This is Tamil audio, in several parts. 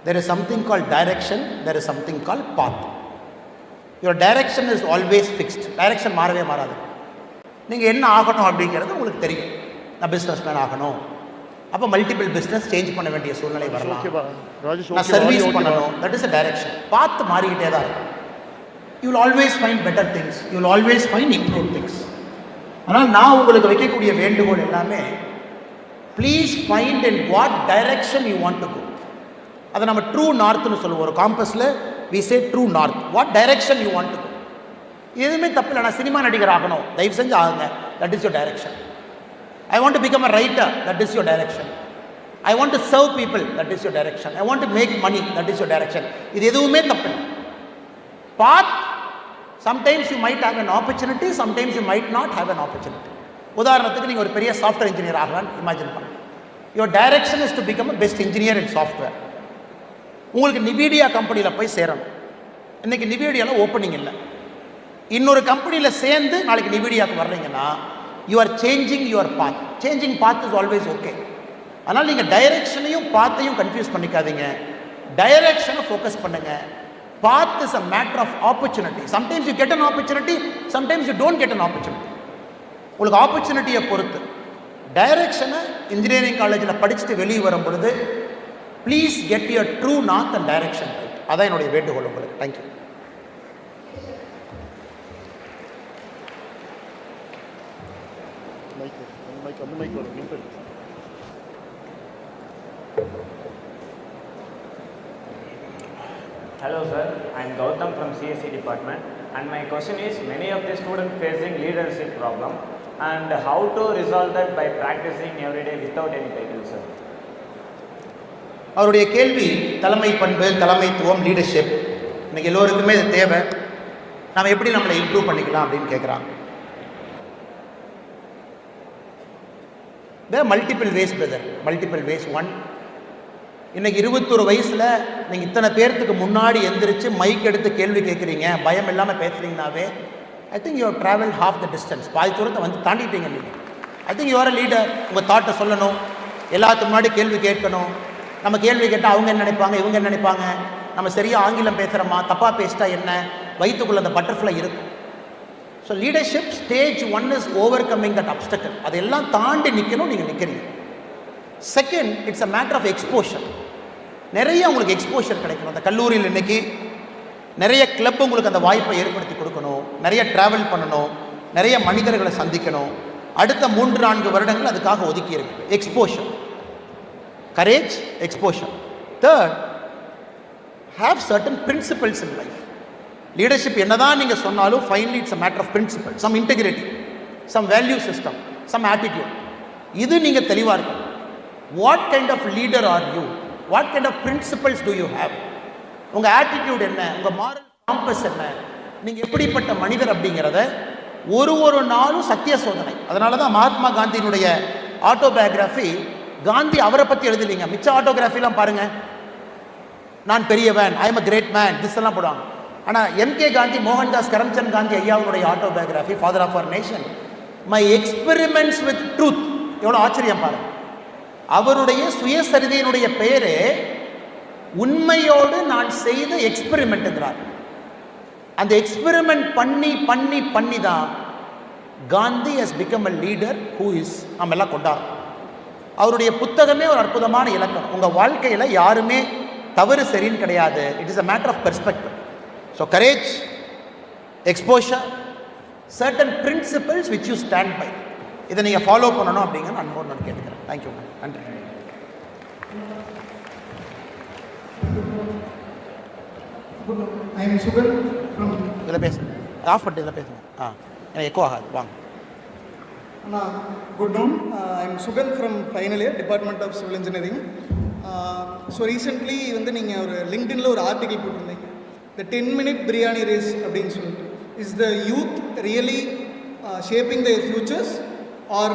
there is something called direction, there is something called path. Your direction is always fixed. Direction மாறவே மாறாது. நீங்கள் என்ன ஆகணும் அப்படிங்கிறது உங்களுக்கு தெரியும். நான் பிஸ்னஸ்மேன் ஆகணும், அப்போ மல்டிபிள் பிஸ்னஸ் சேஞ்ச் பண்ண வேண்டிய சூழ்நிலை வரலாம். நான் சர்வீஸ் பண்ணணும், தட் இஸ் அ டைரக்ஷன். பார்த்து மாறிக்கிட்டே தான் இருக்கும். You will always find better things, you will always find improve things. ஆனால் நான் உங்களுக்கு வைக்கக்கூடிய வேண்டுகோள் எல்லாமே, please find in what direction you want to go. அதை நம்ம ட்ரூ நார்த்னு சொல்லுவோம். ஒரு காம்பஸில் we say true north. What direction you want to go. எதுவுமே தப்பு இல்லை. நான் சினிமா நடிகர் ஆகணும், தயவு செஞ்சு ஆகுங்க, that is your direction. I want to become a writer, that is your direction. I want to serve people, that is your direction. I want to make money, that is your direction. இது எதுவுமே தப்பு இல்லை. Path, sometimes you might have an opportunity, sometimes you might not have an opportunity. உதாரணத்துக்கு நீங்கள் ஒரு பெரிய சாஃப்ட்வேர் இன்ஜினியர் ஆகலான்னு இமேஜின் பண்ணுங்க. Your direction is to become a best engineer in software. உங்களுக்கு நிவிடியா கம்பெனியில் போய் சேரணும். இன்றைக்கி நிவிடியாவில் ஓப்பனிங் இல்லை. இன்னொரு கம்பெனியில் சேர்ந்து நாளைக்கு நிவிடியாவுக்கு வர்றீங்கன்னா, you are changing your path. Changing path is always okay. ஆனால் நீங்கள் டைரெக்ஷனையும் பாத்தையும் கன்ஃபியூஸ் பண்ணிக்காதீங்க. டைரெக்ஷனை ஃபோக்கஸ் பண்ணுங்க. path is a matter of opportunity. Sometimes you get an opportunity, sometimes you don't get an opportunity. உங்களுக்கு ஆப்பர்ச்சுனிட்டியை பொறுத்து. டைரெக்ஷனை இன்ஜினியரிங் காலேஜில் படிச்சுட்டு வெளியே வரும் பொழுது please get your true north and direction right. அதான் என்னுடைய வேண்டுகோள் உங்களுக்கு. Thank you. Hello sir, I am Gautam from CSE department, and my question is, many of the students facing leadership problem, and how to resolve that by practicing every day without any title sir. அவருடைய கேள்வி தலைமை பண்பு, தலைமைத்துவம், லீடர்ஷிப். இன்னைக்கு எல்லோருக்குமே இது தேவை. நம்ம எப்படி நம்மளை இம்ப்ரூவ் பண்ணிக்கலாம் அப்படின்னு கேட்குறாங்க. there are multiple ways brother, multiple ways. One, இன்னைக்கு 21 வயசில் நீங்கள் இத்தனை பேர்த்துக்கு முன்னாடி எந்திரிச்சு மைக் எடுத்து கேள்வி கேட்குறீங்க, பயம் இல்லாமல் பேசுகிறீங்கனாவே, I think you travel half the distance. பாதி தூரத்தை வந்து தாண்டிட்டீங்க நீங்கள். I think you are a leader. உங்கள் தாட்டை சொல்லணும், எல்லாத்துக்கு முன்னாடி கேள்வி கேட்கணும். நம்ம கேள்வி கேட்டால் அவங்க என்ன நினைப்பாங்க, இவங்க என்ன நினைப்பாங்க, நம்ம சரியாக ஆங்கிலம் பேசுகிறோமா, தப்பாக பேசிட்டா என்ன, வயிற்றுக்குள்ளே அந்த பட்டர்ஃப்ளை இருக்கும். So leadership stage 1 is overcoming that obstacle. அதெல்லாம் தாண்டி நிற்கணும், நீங்கள் நிற்கிறீங்க. Second, it's a matter of exposure. நிறைய உங்களுக்கு எக்ஸ்போஷர் கிடைக்கணும். அந்த கல்லூரியில் இன்றைக்கி நிறைய கிளப் உங்களுக்கு அந்த வாய்ப்பை ஏற்படுத்தி கொடுக்கணும். நிறைய ட்ராவல் பண்ணணும், நிறைய மனிதர்களை சந்திக்கணும். அடுத்த 3-4 வருடங்கள் அதுக்காக ஒதுக்கி இருக்கு. Exposure, courage, exposure. Third, have certain principles in life. Leadership என்னதான் நீங்கள் சொன்னாலும் finally it's a matter of principle, some integrity, some value system, some attitude. இது நீங்கள் தெளிவாக இருக்கும். What kind of leader are you? What kind of principles do you have? உங்கள் ஆட்டிடியூட் என்ன, உங்கள் மாரல் காம்பஸ் என்ன, நீங்கள் எப்படிப்பட்ட மனிதர் அப்படிங்கிறத ஒரு நாளும் சத்திய சோதனை. அதனால தான் மகாத்மா காந்தியினுடைய ஆட்டோபயோகிராஃபி, காந்தி அவரை பற்றி எழுதலைங்க. மிச்ச ஆட்டோகிராஃபிலாம் பாருங்கள், நான் பெரியவன், I am a great man, this எல்லாம் போடுவாங்க. ஆனால் எம்கே காந்தி, மோகன்தாஸ் கரம்சந்த் காந்தி ஐயாவுடைய autobiography, father of our nation, my experiments with truth. எவ்வளோ ஆச்சரியம் பாருங்கள். அவருடைய சுயசரிதையினுடைய பெயரே உண்மையோடு நான் செய்த எக்ஸ்பெரிமெண்ட்டுங்கிறார். அந்த எக்ஸ்பெரிமெண்ட் பண்ணி தான் Gandhi has become a leader who is நம்ம எல்லாம் கொண்டாடுறோம். அவருடைய புத்தகமே ஒரு அற்புதமான இலக்கணம். உங்கள் வாழ்க்கையில் யாருமே தவறு சரின்னு கிடையாது. It is a matter of perspective. So courage, exposure, certain principles which you stand by. இதை நீங்கள் ஃபாலோ பண்ணணும் அப்படிங்கிற நான் கேட்டுக்கிறேன். தேங்க்யூ, நன்றி. I am Sugan from. இதில் பேசுங்க, ஆஃப் பண்ணிட்டு இதில் பேசுங்க. எனக்கு எக்கோ ஆகாது, வாங்க. Good noon. I am Sugan from final year, Department of Civil Engineering. So recently வந்து நீங்கள் ஒரு லிங்க்டின்ல ஒரு ஆர்டிகல் போட்டிருந்தீங்க, the 10-minute biryani race அப்படின்னு சொல்லிட்டு. Is the youth really shaping their futures or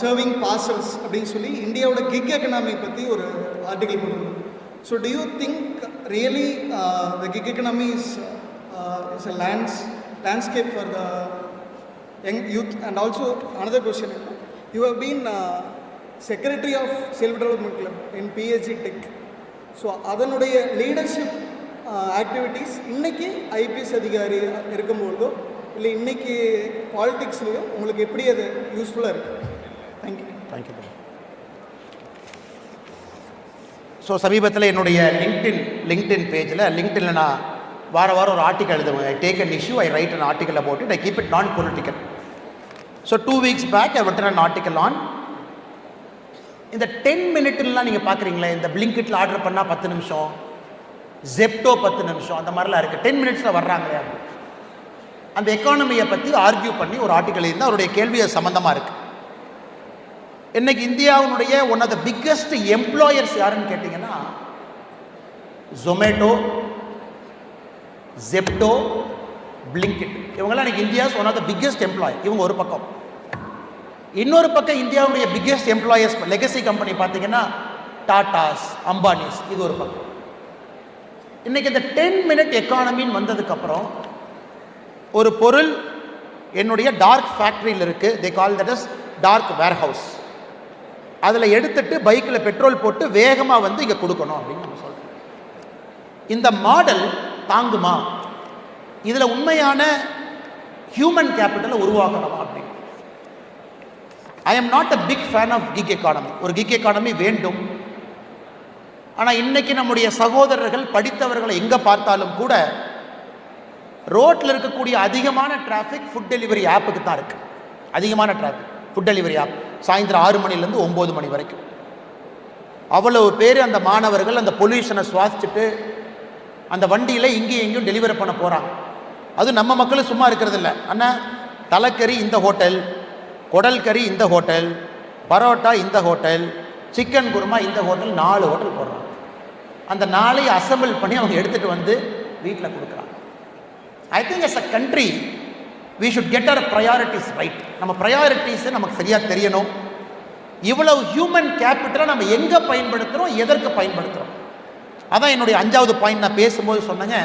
serving parcels அப்படின்னு சொல்லி இந்தியாவோட கிக் எக்கனாமி பற்றி ஒரு ஆர்டிகல் போட்டிருந்தோம். So do you think really the gig economy is a landscape for the young youth? And also another question, you have been secretary of self development club in PHC Tech. So அதனுடைய லீடர்ஷிப் ஆக்டிவிட்டீஸ் இன்னைக்கு ஐபிஎஸ் அதிகாரி இருக்கும்பொழுதோ இல்லை இன்னைக்கு பாலிடிக்ஸ்லையோ உங்களுக்கு எப்படி அது யூஸ்ஃபுல்லாக இருக்குது? தேங்க்யூ. தேங்க்யூ. ஸோ சமீபத்தில் என்னுடைய லிங்க்டின் பேஜில் நான் வாரம் ஒரு ஆர்டிக்கல் எழுதுவேன். I take an issue, I write an article about it, I keep it non political. So 2 weeks back I written an article on இந்த 10 minutes நீங்கள் பார்க்குறீங்களே, இந்த பிளிங்கிட்டில் ஆர்டர் பண்ணால் 10 நிமிஷம், ஜெப்டோ 10 நிமிஷம், அந்த மாதிரிலாம் இருக்குது. 10 minutes வர்றாங்களே, அந்த எக்கானமியை பற்றி ஆர்கியூ பண்ணி ஒரு ஆர்டிக்கல் இருந்தால் அவருடைய கேள்வி சம்மந்தமாக இருக்குது. இன்னைக்கு இந்தியாவுடைய one of the biggest employers யாருன்னு கேட்டிங்கன்னா ஜொமேட்டோ, ஜெப்டோ, பிளிங்கிட். இவங்கெல்லாம் இன்னைக்கு India's one of the biggest employer. இவங்க ஒரு பக்கம். இன்னொரு பக்கம் இந்தியாவுடைய பிக்கஸ்ட் எம்ப்ளாயர்ஸ் லெகசி கம்பெனி பார்த்தீங்கன்னா டாடாஸ், அம்பானிஸ், இது ஒரு பக்கம். இன்னைக்கு இந்த 10 minute எக்கானமின்னு வந்ததுக்கப்புறம் ஒரு பொருள் என்னுடைய டார்க் ஃபேக்ட்ரியில் இருக்குது, they call that is dark warehouse. அதில் எடுத்துட்டு பைக்கில் பெட்ரோல் போட்டு வேகமாக வந்து இங்கே கொடுக்கணும் அப்படின்னு நம்ம சொல்கிறோம். இந்த மாடல் தாங்குமா? இதில் உண்மையான ஹியூமன் கேபிட்டலை உருவாக்கணுமா அப்படின்னு. I am not a big fan of gig economy. ஒரு கிக் எக்கானமி வேண்டும். ஆனால் இன்னைக்கு நம்முடைய சகோதரர்கள் படித்தவர்களை எங்கே பார்த்தாலும் கூட ரோட்டில் இருக்கக்கூடிய அதிகமான டிராஃபிக் ஃபுட் டெலிவரி ஆப்புக்கு தான் இருக்குது. அதிகமான டிராஃபிக் ஃபுட் டெலிவரி ஆப் சாயந்தரம் 6 மணிலேருந்து 9 மணி வரைக்கும். அவ்வளவு பேர் அந்த மாணவர்கள் அந்த பொல்யூஷனை சுவாசிச்சுட்டு அந்த வண்டியில் இங்கேயும் எங்கேயும் டெலிவரி பண்ண போகிறாங்க. அது நம்ம மக்களும் சும்மா இருக்கிறது இல்லை. அண்ணா தலைக்கறி இந்த ஹோட்டல், குடல் கறி இந்த ஹோட்டல், பரோட்டா இந்த ஹோட்டல், சிக்கன் குருமா இந்த ஹோட்டல், 4 ஹோட்டல் போடுறாங்க. அந்த 4ஐயும் அசம்பிள் பண்ணி அவங்க எடுத்துகிட்டு வந்து வீட்டில் கொடுக்குறாங்க. I think as a country we should get our priorities right. நம்ம ப்ரையாரிட்டிஸை நமக்கு சரியாக தெரியணும். இவ்வளவு ஹியூமன் கேபிட்டலை நம்ம எங்கே பயன்படுத்துகிறோம், எதற்கு பயன்படுத்துகிறோம்? அதான் என்னுடைய 5வது பாயிண்ட். நான் பேசும்போது சொன்னேங்க,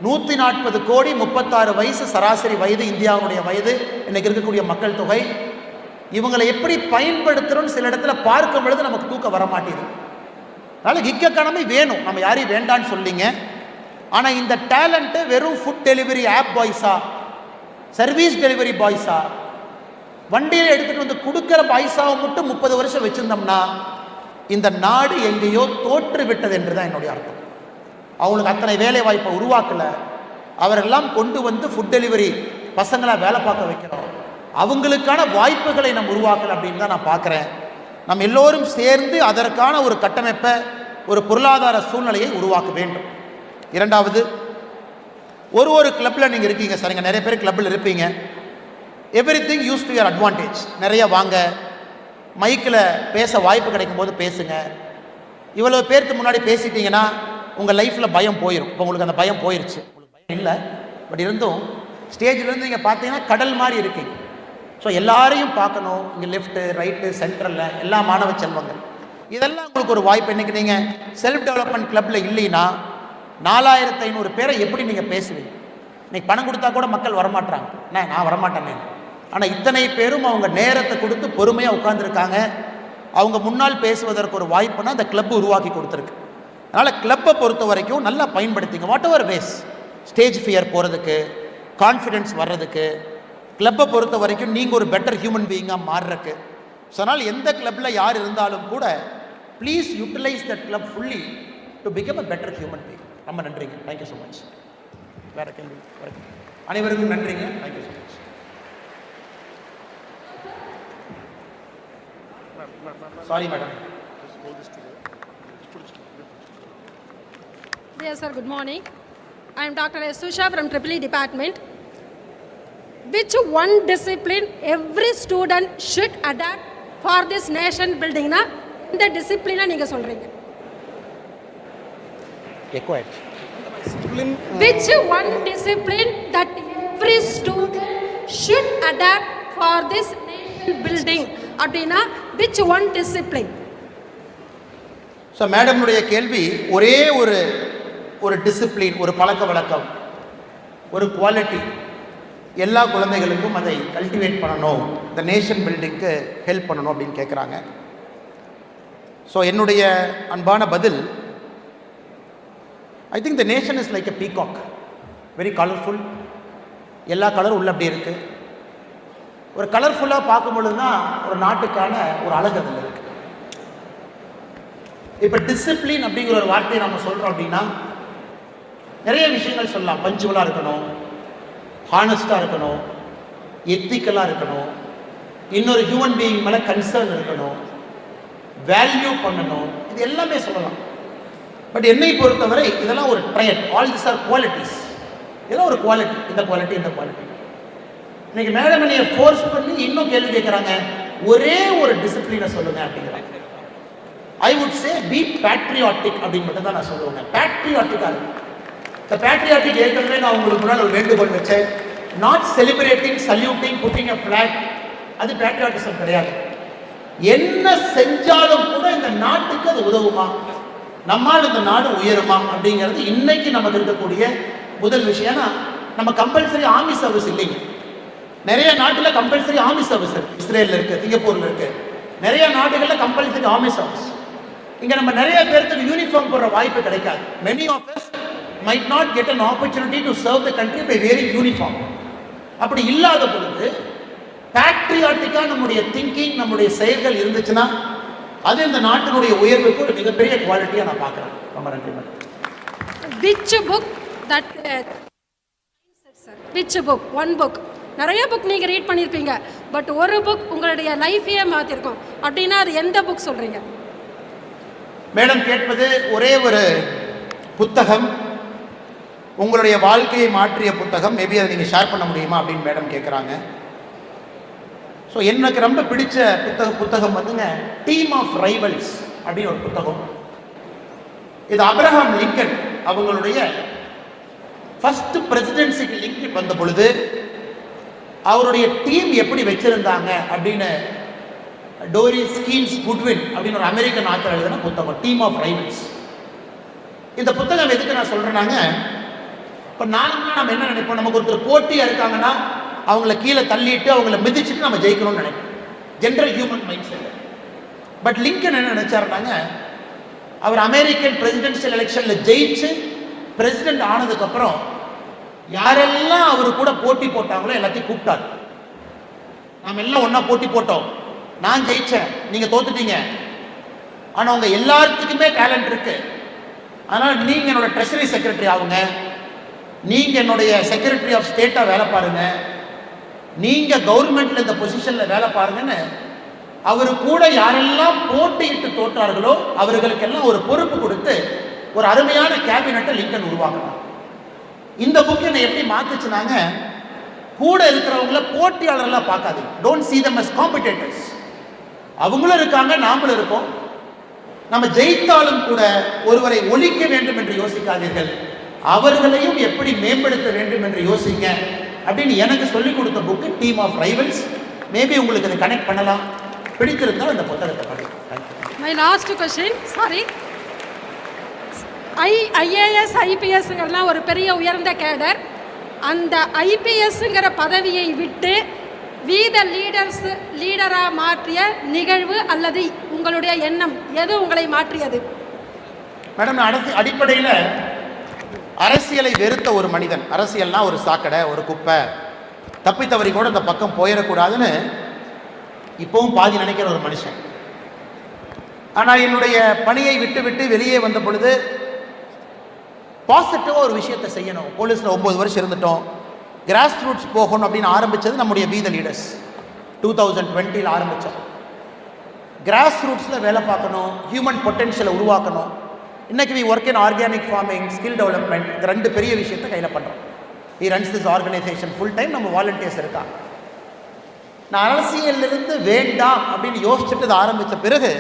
140 கோடி 36 வயசு சராசரி வயது இந்தியாவுடைய வயது, இன்னைக்கு இருக்கக்கூடிய மக்கள் தொகை. இவங்களை எப்படி பயன்படுத்துகிறோன்னு சில இடத்துல பார்க்கும் பொழுது நமக்கு தூக்கம் வரமாட்டேது. அதனால் கிக் எக்கானமி வேணும், நம்ம யாரையும் வேண்டான்னு சொல்லிங்க. ஆனால் இந்த டேலண்ட்டு வெறும் ஃபுட் டெலிவரி ஆப் பாய்ஸா, சர்வீஸ் டெலிவரி பாய்ஸா, வண்டியில் எடுத்துகிட்டு வந்து கொடுக்குற பாய்ஸாவை மட்டும் 30 வருஷம் வச்சுருந்தோம்னா இந்த நாடு எங்கேயோ தோற்று விட்டது என்று தான் என்னுடைய அர்த்தம். அவங்களுக்கு அத்தனை வேலை வாய்ப்பை உருவாக்கலை. அவரெல்லாம் கொண்டு வந்து ஃபுட் டெலிவரி பசங்களாக வேலை பார்க்க வைக்கிறோம். அவங்களுக்கான வாய்ப்புகளை நம்ம உருவாக்கலை அப்படின்னு தான் நான் பார்க்குறேன். நம்ம எல்லோரும் சேர்ந்து அதற்கான ஒரு கட்டமைப்பை, ஒரு பொருளாதார சூழ்நிலையை உருவாக்க வேண்டும். 2வது, ஒரு கிளப்பில் நீங்கள் இருக்கீங்க சரிங்க, நிறைய பேர் கிளப்பில் இருப்பீங்க. Everything use to your advantage. நிறைய வாங்க, மைக்கில் பேச வாய்ப்பு கிடைக்கும் போது பேசுங்க. இவ்வளோ பேருக்கு முன்னாடி பேசிட்டீங்கன்னா உங்கள் லைஃப்பில் பயம் போயிடும். இப்போ உங்களுக்கு அந்த பயம் போயிடுச்சு, உங்களுக்கு பயம் இல்லை. பட் இருந்தும் ஸ்டேஜிலேருந்து நீங்கள் பார்த்தீங்கன்னா கடல் மாதிரி இருக்கீங்க. ஸோ எல்லாரையும் பார்க்கணும். இங்கே லெஃப்ட்டு, ரைட்டு, சென்ட்ரலில் எல்லா மாணவ செல்வங்கள், இதெல்லாம் உங்களுக்கு ஒரு வாய்ப்பு. இன்றைக்கி நீங்கள் செல்ஃப் டெவலப்மெண்ட் கிளப்பில் இல்லைன்னா 4500 பேரை எப்படி நீங்கள் பேசுவீங்க? இன்றைக்கி பணம் கொடுத்தா கூட மக்கள் வரமாட்டாங்க. நான் வரமாட்டேன்னு. ஆனால் இத்தனை பேரும் அவங்க நேரத்தை கொடுத்து பொறுமையாக உட்காந்துருக்காங்க. அவங்க முன்னால் பேசுவதற்கு ஒரு வாய்ப்புனா அந்த கிளப் உருவாக்கி கொடுத்துருக்கு. அதனால் கிளப்பை பொறுத்த வரைக்கும் நல்லா பயன்படுத்திங்க. Whatever ways, stage fear போகிறதுக்கு, கான்ஃபிடென்ஸ் வர்றதுக்கு, கிளப்பை பொறுத்த வரைக்கும் நீங்கள் ஒரு பெட்டர் ஹியூமன் பீயிங்காக மாறுறதுக்கு. ஸோ அதனால் எந்த கிளப்பில் யார் இருந்தாலும் கூட please utilise that club fully to become a better human being. ரொம்ப நன்றிங்க. Thank you so much. வேறு கேள்வி? அனைவருக்கும் நன்றிங்க. Thank you so much. Sorry, madam. Yes, sir. Good morning. I am Dr. S. Susha from EEE department. Which one discipline every student should adapt for this nation building? Na, இந்த discipline நீங்க சொல்றீங்க. Which one discipline that every student should adapt for this nation building? அப்படின்னா which one discipline? ஸோ மேடம்னுடைய கேள்வி ஒரே ஒரு டிசிப்ளின், ஒரு பழக்க வழக்கம், ஒரு குவாலிட்டி எல்லா குழந்தைகளுக்கும் அதை கல்டிவேட் பண்ணணும், இந்த நேஷன் பில்டிங்க்கு ஹெல்ப் பண்ணணும் அப்படின்னு கேட்குறாங்க. ஸோ என்னுடைய அன்பான பதில், I think the nation is like a peacock, very colourful. எல்லா கலரும் உள்ள அப்படி இருக்குது. ஒரு கலர்ஃபுல்லாக பார்க்கும் பொழுது தான் ஒரு நாட்டுக்கான ஒரு அழகு அதில் இருக்குது. இப்போ டிசிப்ளின் அப்படிங்கிற ஒரு வார்த்தையை நம்ம சொல்கிறோம் அப்படின்னா நிறைய விஷயங்கள் சொல்லலாம். பஞ்சுவலாக இருக்கணும், ஹானஸ்டாக இருக்கணும், எத்திக்கலாக இருக்கணும், இன்னொரு ஹியூமன் பீயிங் மேலே கன்சர்ன் இருக்கணும், வேல்யூ பண்ணணும், இது எல்லாமே சொல்லலாம். பட் என்னை பொறுத்தவரை இதெல்லாம் ஒரு triad. All this are qualities. இதெல்லாம் ஒரு குவாலிட்டி, இந்த குவாலிட்டி, இந்த குவாலிட்டி. இன்னைக்கு மேடம் என்னைய ஃபோர்ஸ் பண்ணி இன்னும் கேள்வி கேட்குறாங்க, ஒரே ஒரு டிசிப்ளினை சொல்லுங்க அப்படிங்கிறாங்க. I would say be patriotic அப்படின்னு மட்டும் தான் நான் சொல்லுவேங்க. பேட்ரியாட்டிக்காக இருக்கு. இந்த பேட்ரியாட்டிக் ஏற்கனவே நான் உங்களுக்கு முன்னால் ஒரு வேண்டுகோள் வச்சேன். Not celebrating, saluting, putting a flag, அது பேட்ரியாட்டிசம் கிடையாது. என்ன செஞ்சாலும் கூட இந்த நாட்டுக்கு அது உதவுமா, நம்மால் இந்த நாடு உயருமா அப்படிங்கிறது இன்னைக்கு நமக்கு இருக்கக்கூடிய முதல் விஷயம். நம்ம கம்பல்சரி ஆர்மி சர்வீஸ் இல்லைங்க. நிறைய நாட்டில் கம்பல்சரி ஆர்மி சர்வீஸ் இருக்கு. இஸ்ரேலில் இருக்கு, சிங்கப்பூரில் இருக்கு, நிறைய நாடுகளில் கம்பல்சரி ஆர்மி சர்வீஸ். இங்கே நம்ம நிறைய பேருக்கு யூனிஃபார்ம் போடுற வாய்ப்பு கிடைக்காது. Many of us might not get an opportunity to serve the country by wearing uniform. அப்படி இல்லாத பொழுது பேட்ரியாட்டிக்கா நம்முடைய திங்கிங், நம்முடைய செயல்கள் இருந்துச்சுன்னா அது இந்த நாட்டினுடைய உயர்வுக்கு ஒரு மிகப்பெரிய குவாலிட்டியா நான் பார்க்குறேன். ரொம்ப நன்றி madam. Which book that which book, one book, நிறைய புக் நீங்கள் ரீட் பண்ணியிருப்பீங்க, பட் ஒரு புக் உங்களுடைய லைஃபையே மாற்றிருக்கோம் அப்படின்னா அது எந்த புக் சொல்கிறீங்க? மேடம் கேட்பது ஒரே ஒரு புத்தகம், உங்களுடைய வாழ்க்கையை மாற்றிய புத்தகம், மேபி அதை நீங்கள் ஷேர் பண்ண முடியுமா அப்படின்னு மேடம் கேட்குறாங்க. ஸோ எனக்கு ரொம்ப பிடிச்ச புத்தகம் வந்துங்க டீம் ஆஃப் ரைவல்ஸ் அப்படின்னு ஒரு புத்தகம். இது அப்ரஹாம் லிங்கன் அவங்களுடைய ஃபர்ஸ்ட் பிரசிடென்சிக்கு லிங்க் வந்த பொழுது அவருடைய டீம் எப்படி வச்சிருந்தாங்க அப்படின்னு டோரிஸ் கீன்ஸ் குட்வின் அப்படின்னு ஒரு அமெரிக்கன் ஆத்தர் எழுதின புத்தகம் டீம் ஆஃப் ரைவல்ஸ். இந்த புத்தகம் எதுக்கு நான் சொல்றேன்னாங்க, இப்போ நம்ம என்ன நினைப்போம், நமக்கு ஒருத்தர் போட்டியா இருக்காங்கன்னா அவங்கள கீழே தள்ளிட்டு அவங்கள மிதிச்சுட்டு நம்ம ஜெயிக்கணும்னு நினைப்போம், general human mind set. But Lincoln என்ன நினைச்சாருனாங்க, அவர் அமெரிக்கன் பிரசிடென்ஷியல் எலெக்ஷன்ல ஜெயிச்சு பிரசிடென்ட் ஆனதுக்கப்புறம் யாரெல்லாம் அவரு கூட போட்டி போட்டாங்களோ எல்லாத்தையும் கூப்பிட்டாரு. நாம எல்லாம் ஒன்னா போட்டி போட்டோம், நான் ஜெயிச்சேன், நீங்க தோத்துட்டீங்க, ஆனா உங்க எல்லாத்துக்குமே டேலண்ட் இருக்கு, அதனால நீங்க என்னோட ட்ரெஷரி செக்ரட்டரி ஆகுங்க, நீங்க என்னுடைய செக்ரட்டரி ஆஃப் ஸ்டேட்டா வேலை பாருங்க, நீங்க கவர்மெண்ட்ல இந்த பொசிஷன்ல வேலை பாருங்கன்னு அவரு கூட யாரெல்லாம் போட்டியிட்டு தோற்றார்களோ அவர்களுக்கெல்லாம் ஒரு பொறுப்பு கொடுத்து ஒரு அருமையான கேபினட்டை லிங்கன் உருவாக்கினார். இந்த புக் என்னை எப்படி மாத்துச்சுனாங்க, கூட இருக்கிறவங்கள போட்டியாளர்களாக பார்க்காதீங்க, don't see them as competitors. அவங்களும் இருக்காங்க, நாமளும் இருக்கோம். நம்ம ஜெயித்தாலும் கூட ஒருவரை ஒழிக்க வேண்டும் என்று யோசிக்காதீர்கள், அவர்களையும் எப்படி மேம்படுத்த வேண்டும் என்று யோசிங்க அப்படின்னு எனக்கு சொல்லிக் கொடுத்த book team of rivals. Maybe உங்களுக்கு அதை கனெக்ட் பண்ணலாம், பிடித்திருந்தால் இந்த புத்தகத்தை படிங்க. My last question, sorry. IAS ஐபிஎஸ்ங்கிறதுலாம் ஒரு பெரிய உயர்ந்த கேடர். அந்த ஐபிஎஸ்ங்கிற பதவியை விட்டு வீத லீடராக மாற்றிய நிகழ்வு அல்லது உங்களுடைய எண்ணம் எது உங்களை மாற்றியது? மேடம், அடிப்படையில் அரசியலை வெறுத்த ஒரு மனிதன், அரசியல்னா ஒரு சாக்கடை, ஒரு குப்பை, தப்பித்தவரி கூட இந்த பக்கம் போயிடக்கூடாதுன்னு இப்போவும் பாதி நினைக்கிற ஒரு மனுஷன். ஆனால் என்னுடைய பணியை விட்டு விட்டு வெளியே வந்த பொழுது பாசிட்டிவாக ஒரு விஷயத்தை செய்யணும். போலீஸில் 9 வருஷம் இருந்துட்டோம், கிராஸ் ரூட்ஸ் போகணும் அப்படின்னு ஆரம்பித்தது நம்முடைய பி த லீடர்ஸ் 2020 ஆரம்பித்தோம். கிராஸ் ரூட்ஸில் வேலை பார்க்கணும், ஹியூமன் பொட்டென்ஷியலை உருவாக்கணும். இன்றைக்கி we work in organic farming, skill development, இந்த 2 பெரிய விஷயத்தை கையில் பண்ணுறோம். We runs this organisation full time, நம்ம வாலண்டியர்ஸ் இருக்காங்க. நான் அரசியலிருந்து வேண்டாம் அப்படின்னு யோசிச்சுட்டு இதை ஆரம்பித்த பிறகு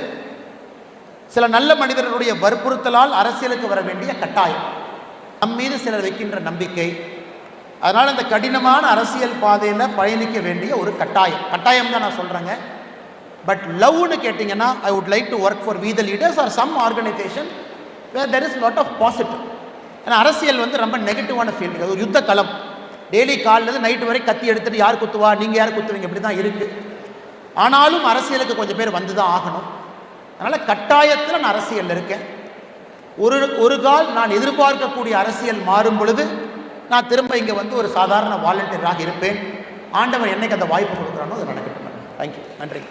சில நல்ல மனிதர்களுடைய வற்புறுத்தலால் அரசியலுக்கு வர வேண்டிய கட்டாயம், நம் மீது சிலர் வைக்கின்ற நம்பிக்கை, அதனால் இந்த கடினமான அரசியல் பாதையில் பயணிக்க வேண்டிய ஒரு கட்டாயம் தான் நான் சொல்கிறேங்க. பட் லவ்னு கேட்டிங்கன்னா I would like to work for we the leaders are some organisation where there is lot of positive. ஏன்னா அரசியல் வந்து ரொம்ப நெகட்டிவான ஃபீல்டு, அது ஒரு யுத்த களம். டெய்லி காலிலேருந்து நைட்டு வரை கத்தி எடுத்துகிட்டு யார் குத்துவா, நீங்கள் யார் குத்துவீங்க, இப்படி தான் இருக்குது. ஆனாலும் அரசியலுக்கு கொஞ்சம் பேர் வந்து தான் ஆகணும். அதனால் கட்டாயத்தில் நான் அரசியலில் இருக்கேன். ஒரு கால் நான் எதிர்பார்க்கக்கூடிய அரசியல் மாறும் பொழுது நான் திரும்ப இங்கே வந்து ஒரு சாதாரண வாலண்டியராக இருப்பேன். ஆண்டவர் என்னைக்கு அந்த வாய்ப்பு கொடுக்குறானோ அது நடக்கட்டும். தேங்க்யூ. நன்றி.